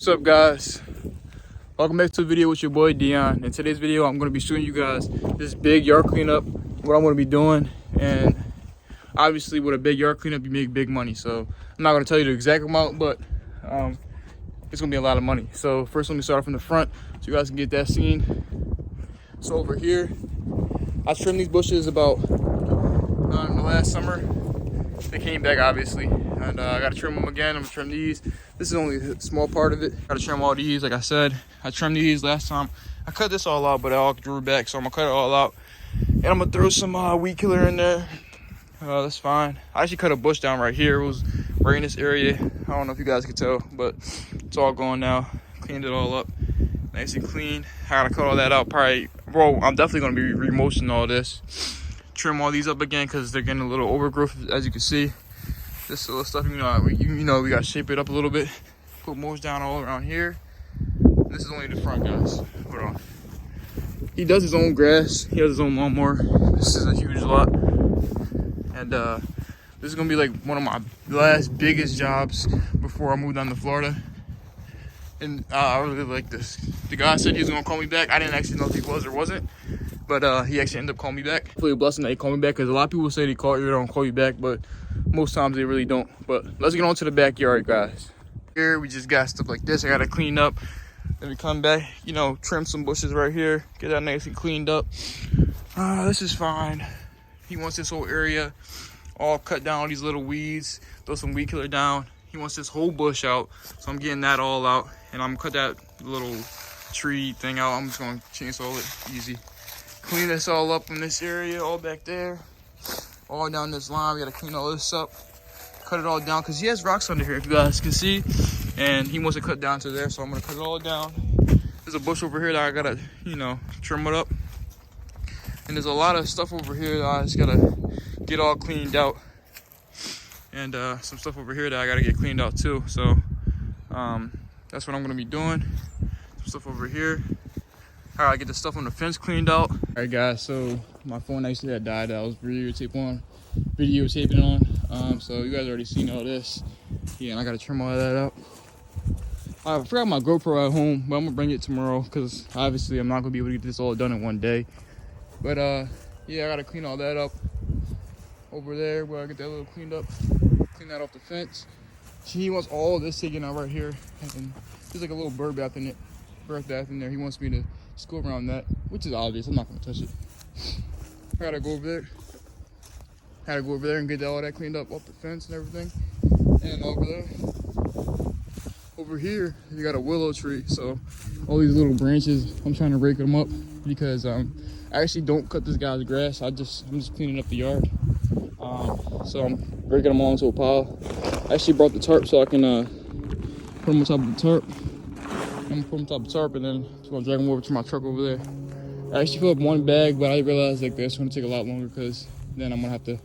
What's up, guys? Welcome back to the video with your boy Dion. In today's video, I'm going to be showing you guys this big yard cleanup, what I'm going to be doing. And obviously with a big yard cleanup, you make big money. So I'm not going to tell you the exact amount, but it's going to be a lot of money. So first, let me start from the front so you guys can get that scene. So over here, I trimmed these bushes about in the last summer. They came back, obviously, and I gotta trim them again. I'm gonna trim these. This is only a small part of it. Gotta trim all these. Like I said, I trimmed these last time. I cut this all out, but I all grew back, so I'm gonna cut it all out. And I'm gonna throw some weed killer in there. That's fine. I actually cut a bush down right here. It was right in this area. I don't know if you guys can tell, but it's all gone now. Cleaned it all up, nice and clean. I gotta cut all that out. Probably, bro. I'm definitely gonna be remolding all this. Trim all these up again because they're getting a little overgrowth, as you can see. This little stuff, we gotta shape it up a little bit. Put mulch down all around here. This is only the front, guys. Hold on. He does his own grass. He has his own lawnmower. This is a huge lot, and this is gonna be like one of my last biggest jobs before I move down to Florida. And I really like this. The guy said he was gonna call me back. I didn't actually know if he was or wasn't. But he actually ended up calling me back. Hopefully a blessing that he called me back, because a lot of people say they don't call you back, but most times they really don't. But let's get on to the backyard, guys. Here we just got stuff like this. I gotta clean up. Then we come back, trim some bushes right here, get that nice and cleaned up. This is fine. He wants this whole area all cut down, all these little weeds, throw some weed killer down. He wants this whole bush out, so I'm getting that all out, and I'm gonna cut that little tree thing out. I'm just gonna chainsaw it easy. Clean this all up in this area, all back there, all down this line. We gotta clean all this up, cut it all down, because he has rocks under here, if you guys can see, and he wants to cut down to there, so I'm gonna cut it all down. There's a bush over here that I gotta, trim it up, and there's a lot of stuff over here that I just gotta get all cleaned out, and some stuff over here that I gotta get cleaned out too. So that's what I'm gonna be doing. Some stuff over here. All right, get the stuff on the fence cleaned out. All right, guys, so my phone actually had died. I was videotaping on. So you guys already seen all this. Yeah, and I gotta trim all that out. I forgot my GoPro at home, but I'm gonna bring it tomorrow, because obviously I'm not gonna be able to get this all done in one day. But yeah, I gotta clean all that up over there where I get that little cleaned up. Clean that off the fence. He wants all of this taken out right here, and there's like a little bird bath in there. He wants me to just go around that, which is obvious. I'm not gonna touch it. I gotta go over there. And get all that cleaned up off the fence and everything. And over here, you got a willow tree. So all these little branches, I'm trying to rake them up, because I actually don't cut this guy's grass. I'm just cleaning up the yard. So I'm breaking them all into a pile. I actually brought the tarp so I can put them on top of the tarp. I'm gonna put them on top of the tarp, and then I'm gonna drag them over to my truck over there. I actually filled up one bag, but I realized like that's gonna take a lot longer, because then I'm gonna have to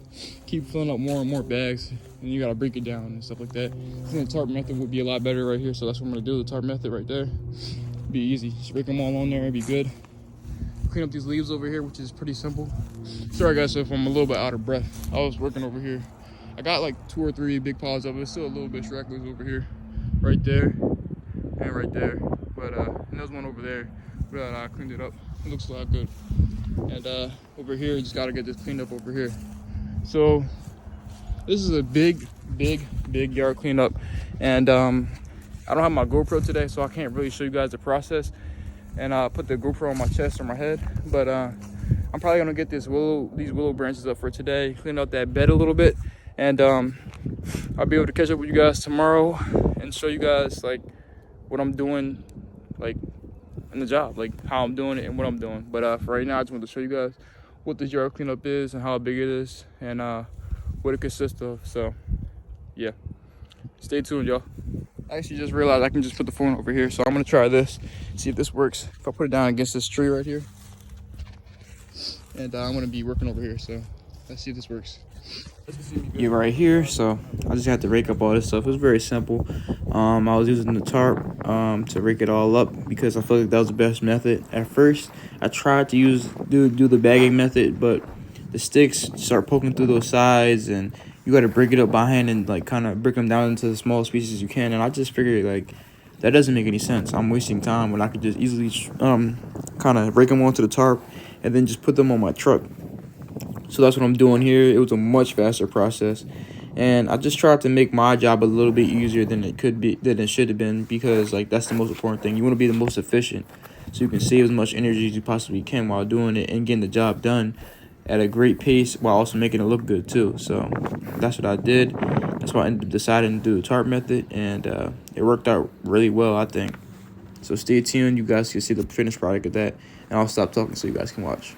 keep filling up more and more bags, and you gotta break it down and stuff like that. I think the tarp method would be a lot better right here, so that's what I'm gonna do. The tarp method right there, be easy. Just break them all on there, it'd be good. Clean up these leaves over here, which is pretty simple. Sorry guys if I'm a little bit out of breath. I was working over here. I got like 2 or 3 big piles of it. It's still a little bit stragglers over here, right there, and right there. But and there's one over there, but I cleaned it up. It looks a lot good. And over here, just gotta get this cleaned up over here. So this is a big yard cleanup, and I don't have my GoPro today, so I can't really show you guys the process. And I put the GoPro on my chest or my head, but I'm probably gonna get these willow branches up for today, clean out that bed a little bit, and I'll be able to catch up with you guys tomorrow and show you guys like what I'm doing, like in the job, like how I'm doing it and what I'm doing. But for right now, I just wanted to show you guys what this yard cleanup is and how big it is, and what it consists of. So yeah, stay tuned, y'all. I actually just realized I can just put the phone over here, so I'm gonna try this, see if this works. If I put it down against this tree right here, and I'm gonna be working over here, so let's see if this works. You're right here, so I just had to rake up all this stuff. It was very simple. I was using the tarp to rake it all up, because I felt like that was the best method. At first, I tried to do the bagging method, but the sticks start poking through those sides, and you got to break it up by hand and like kind of break them down into the smallest pieces you can. And I just figured like that doesn't make any sense. I'm wasting time when I could just easily kind of rake them onto the tarp and then just put them on my truck. So that's what I'm doing here. It was a much faster process, and I just tried to make my job a little bit easier than it should have been, because like that's the most important thing. You want to be the most efficient, so you can save as much energy as you possibly can while doing it and getting the job done at a great pace while also making it look good too. So that's what I did. That's why I ended up deciding to do the tarp method, and it worked out really well, I think. So stay tuned. You guys can see the finished product of that, and I'll stop talking so you guys can watch.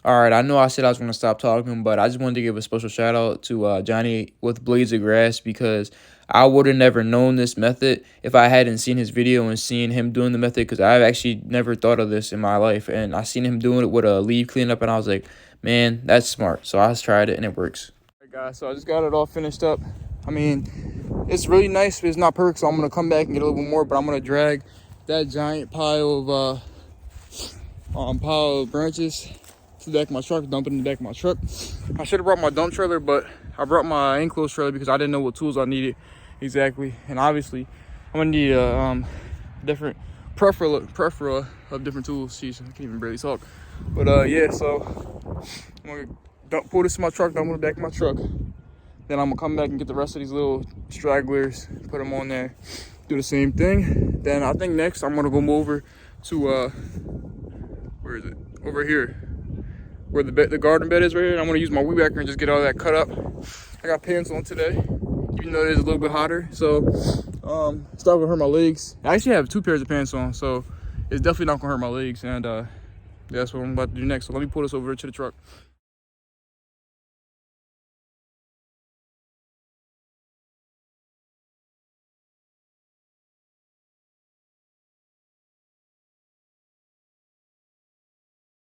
All right, I know I said I was going to stop talking, but I just wanted to give a special shout out to Johnny with Blades of Grass, because I would have never known this method if I hadn't seen his video and seen him doing the method, because I've actually never thought of this in my life. And I seen him doing it with a leaf cleanup, and I was like, man, that's smart. So I just tried it, and it works. All right, guys, so I just got it all finished up. I mean, it's really nice, but it's not perfect, so I'm going to come back and get a little bit more, but I'm going to drag that giant pile of branches to the back of my truck, dump it in the back of my truck. I should have brought my dump trailer, but I brought my enclosed trailer because I didn't know what tools I needed exactly. And obviously, I'm gonna need a different plethora of different tools. Jeez, I can't even barely talk. But yeah, so I'm gonna pull this in my truck, dump it in the back of my truck. Then I'm gonna come back and get the rest of these little stragglers, put them on there, do the same thing. Then I think next I'm gonna go over to where is it? Over here, where the garden bed is right here. I'm gonna use my weed whacker and just get all that cut up. I got pants on today, even though it is a little bit hotter. So it's not gonna hurt my legs. I actually have 2 pairs of pants on, so it's definitely not gonna hurt my legs. And that's what I'm about to do next. So let me pull this over to the truck.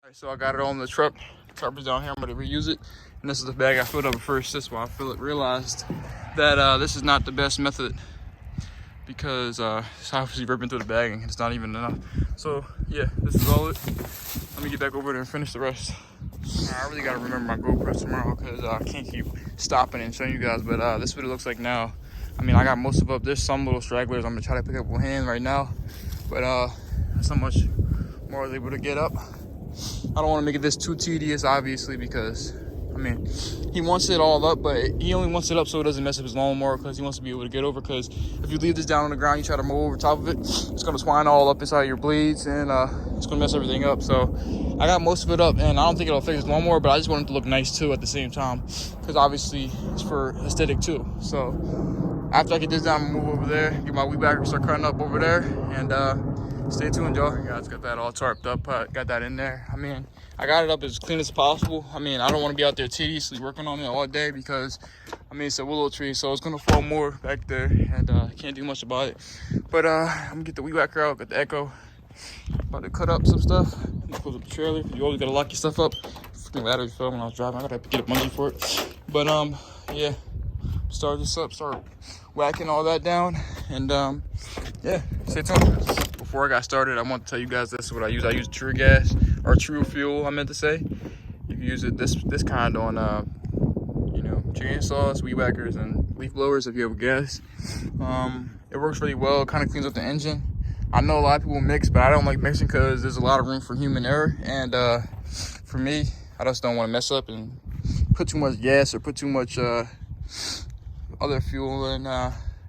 All right, so I got it all in the truck. The tarp is down here. I'm gonna reuse it. And this is the bag I filled up first. This one I realized that this is not the best method, because it's obviously ripping through the bag and it's not even enough. So yeah, this is all it. Let me get back over there and finish the rest. I really gotta remember my GoPro tomorrow, because I can't keep stopping and showing you guys. But this is what it looks like now. I mean, I got most of up. There's some little stragglers I'm gonna try to pick up with hand right now, but that's how much more I was able to get up. I don't want to make it this too tedious, obviously, because I mean, he wants it all up, but he only wants it up so it doesn't mess up his lawnmower, because he wants to be able to get over. Because if you leave this down on the ground, you try to mow over top of it, it's gonna twine all up inside your blades, and it's gonna mess everything up. So I got most of it up, and I don't think it'll affect his lawnmower, but I just want it to look nice too at the same time, because obviously it's for aesthetic too. So after I get this down, I'm gonna move over there, get my weed whacker, start cutting up over there, and stay tuned, y'all. Guys, got that all tarped up, got that in there. I mean, I got it up as clean as possible. I mean, I don't want to be out there tediously working on it all day, because I mean, it's a willow tree, so it's gonna fall more back there, and I can't do much about it. But I'm gonna get the weed whacker out, get the Echo, about to cut up some stuff. Close up the trailer. You always gotta lock your stuff up. Freaking ladder fell when I was driving. I gotta get a bungee for it. But yeah, start this up, start whacking all that down, and yeah, stay tuned. Before I got started, I want to tell you guys this is what I use. I use True Gas, or True Fuel, I meant to say. You can use it this kind on you know, chainsaws, weed whackers, and leaf blowers if you have gas. It works really well. It kind of cleans up the engine. I know a lot of people mix, but I don't like mixing because there's a lot of room for human error. And for me, I just don't want to mess up and put too much gas or put too much other fuel in.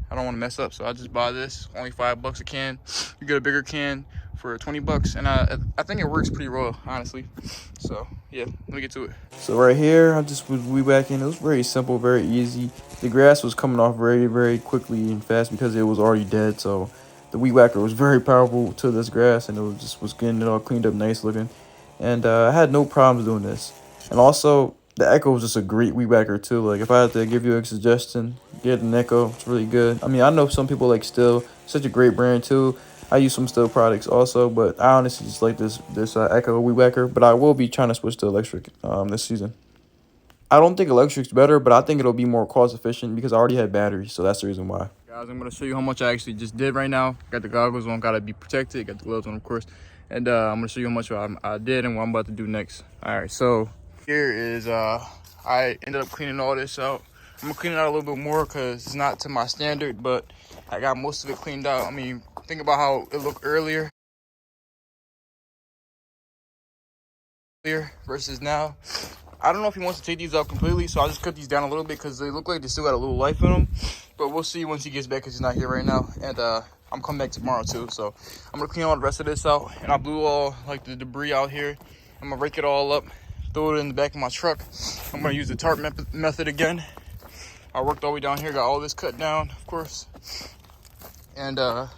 I don't want to mess up, so I just buy this. Only $5 a can. You get a bigger can for $20, and I think it works pretty well, honestly. So yeah, let me get to it. So right here, I just was weed whacking. It was very simple, very easy. The grass was coming off very, very quickly and fast because it was already dead. So the weed whacker was very powerful to this grass, and it was getting it all cleaned up, nice looking. And I had no problems doing this. And also, the Echo was just a great weed whacker too. Like, if I had to give you a suggestion, get an Echo. It's really good. I mean, I know some people like Still, such a great brand too. I use some Still products also, but I honestly just like this Echo weed whacker. But I will be trying to switch to electric this season. I don't think electric's better, but I think it'll be more cost efficient because I already had batteries, so that's the reason why. Guys, I'm gonna show you how much I actually just did right now. Got the goggles on, gotta be protected, got the gloves on, of course. And I'm gonna show you how much I did and what I'm about to do next. All right, so here is, I ended up cleaning all this out. I'm gonna clean it out a little bit more because it's not to my standard, but I got most of it cleaned out. I mean, think about how it looked earlier versus now. I don't know if he wants to take these out completely, so I'll just cut these down a little bit because they look like they still got a little life in them. But we'll see once he gets back because he's not here right now. And I'm coming back tomorrow too. So I'm going to clean all the rest of this out. And I blew all like the debris out here. I'm going to rake it all up, throw it in the back of my truck. I'm going to use the tarp method again. I worked all the way down here, got all this cut down, of course. And got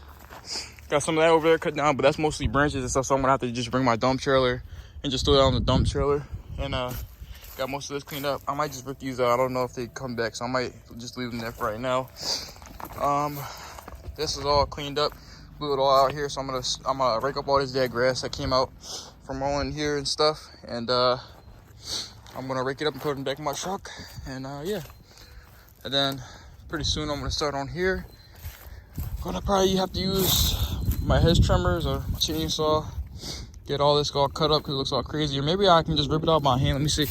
some of that over there cut down, but that's mostly branches and stuff. So I'm going to have to just bring my dump trailer and just throw it on the dump trailer. And got most of this cleaned up. I might just rip these out. I don't know if they come back, so I might just leave them there for right now. This is all cleaned up. Blew it all out here, so I'm gonna rake up all this dead grass that came out from mowing here and stuff. And I'm gonna rake it up and put it in the back of my truck. And yeah. And then pretty soon I'm gonna start on here. I'm gonna probably have to use my hedge trimmers or my chainsaw. Get all this all cut up because it looks all crazy. Or maybe I can just rip it out by hand. Let me see.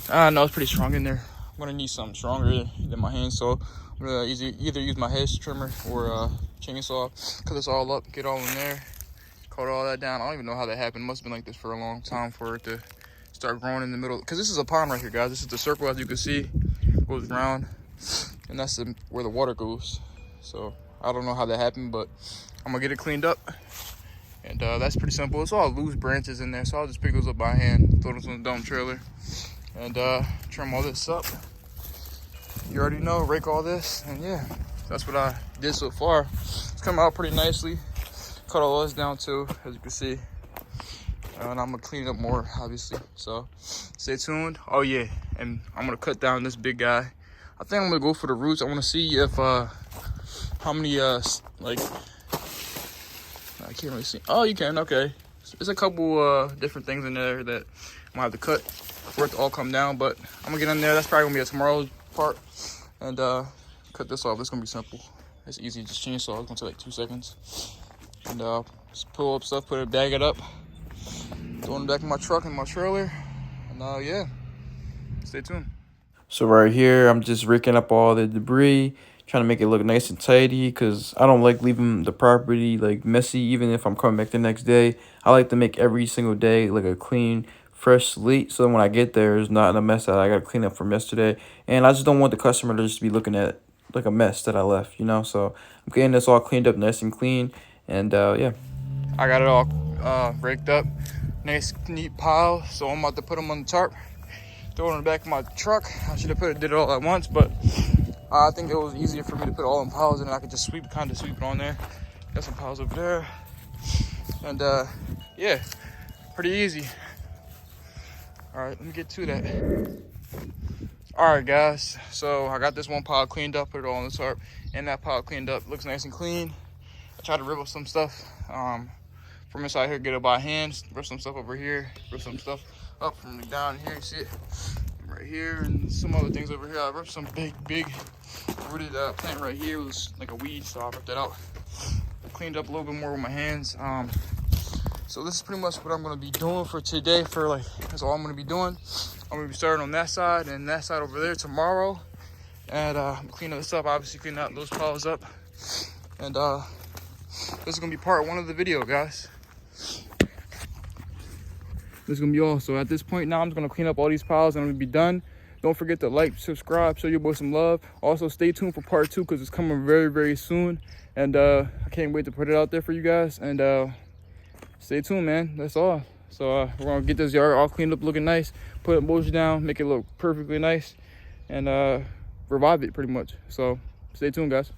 No, it's pretty strong in there. I'm gonna need something stronger than my hand, so I'm gonna either use my hedge trimmer or chainsaw. Cut this all up, get all in there, cut all that down. I don't even know how that happened. It must have been like this for a long time for it to start growing in the middle. Because this is a pond right here, guys. This is the circle, as you can see, goes around, and that's where the water goes. So I don't know how that happened, but I'm gonna get it cleaned up. And that's pretty simple. It's all loose branches in there, so I'll just pick those up by hand, throw those on the dump trailer, and trim all this up. You already know, rake all this, and yeah, that's what I did so far. It's coming out pretty nicely. Cut all this down too, as you can see. And I'm gonna clean it up more, obviously. So stay tuned. Oh yeah, and I'm gonna cut down this big guy. I think I'm gonna go for the roots. I wanna see if how many like, I can't really see. Oh, you can. Okay. There's a couple different things in there that I'm gonna have to cut for it to all come down, but I'm gonna get in there. That's probably gonna be a tomorrow's part. And cut this off. It's gonna be simple. It's easy. Just chainsaw. It's gonna take like 2 seconds. And just pull up stuff, bag it up, throw it in the back of my truck and my trailer. And yeah, stay tuned. So right here, I'm just raking up all the debris, trying to make it look nice and tidy because I don't like leaving the property like messy even if I'm coming back the next day. I like to make every single day like a clean, fresh slate so when I get there, it's not a mess that I got to clean up from yesterday. And I just don't want the customer to just be looking at like a mess that I left, you know? So I'm getting this all cleaned up nice and clean. And yeah. I got it all raked up. Nice, neat pile. So I'm about to put them on the tarp. Throw it in the back of my truck. I should have did it all at once, but I think it was easier for me to put it all in piles and I could just kind of sweep it on there. Got some piles over there. And yeah, pretty easy. All right, let me get to that. All right, guys. So I got this one pile cleaned up, put it all on the tarp, and that pile cleaned up. Looks nice and clean. I tried to rip up some stuff from inside here, get it by hand, rip some stuff over here, rip some stuff up from down here. You see it right here, and some other things over here. I ripped some big rooted plant right here. It was like a weed, so I ripped it out. Cleaned up a little bit more with my hands. So this is pretty much what I'm gonna be doing for today. That's all I'm gonna be doing. I'm gonna be starting on that side and that side over there tomorrow. And I'm cleaning this up, obviously cleaning out those piles up. And this is gonna be part 1 of the video, guys. This is gonna be all. So at this point now, I'm just gonna clean up all these piles and I'm gonna be done. Don't forget to like, subscribe, show your boy some love. Also stay tuned for part 2 because it's coming very soon. And I can't wait to put it out there for you guys. And stay tuned, man. That's all. So we're gonna get this yard all cleaned up, looking nice, put a mulch down, make it look perfectly nice, and revive it pretty much. So stay tuned, guys.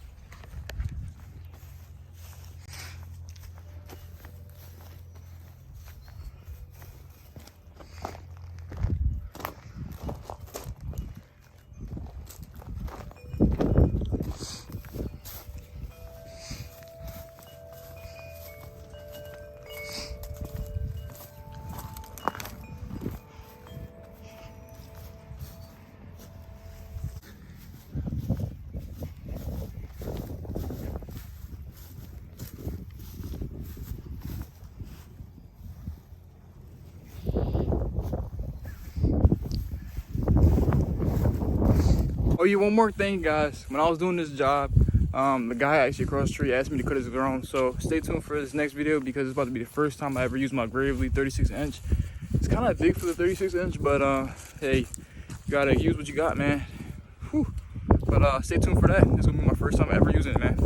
Oh yeah, one more thing, guys. When I was doing this job, the guy actually across the street asked me to cut his drone. So stay tuned for this next video because it's about to be the first time I ever use my Gravely 36-inch. It's kind of big for the 36-inch, but hey, you gotta use what you got, man. Whew. But stay tuned for that. It's gonna be my first time ever using it, man.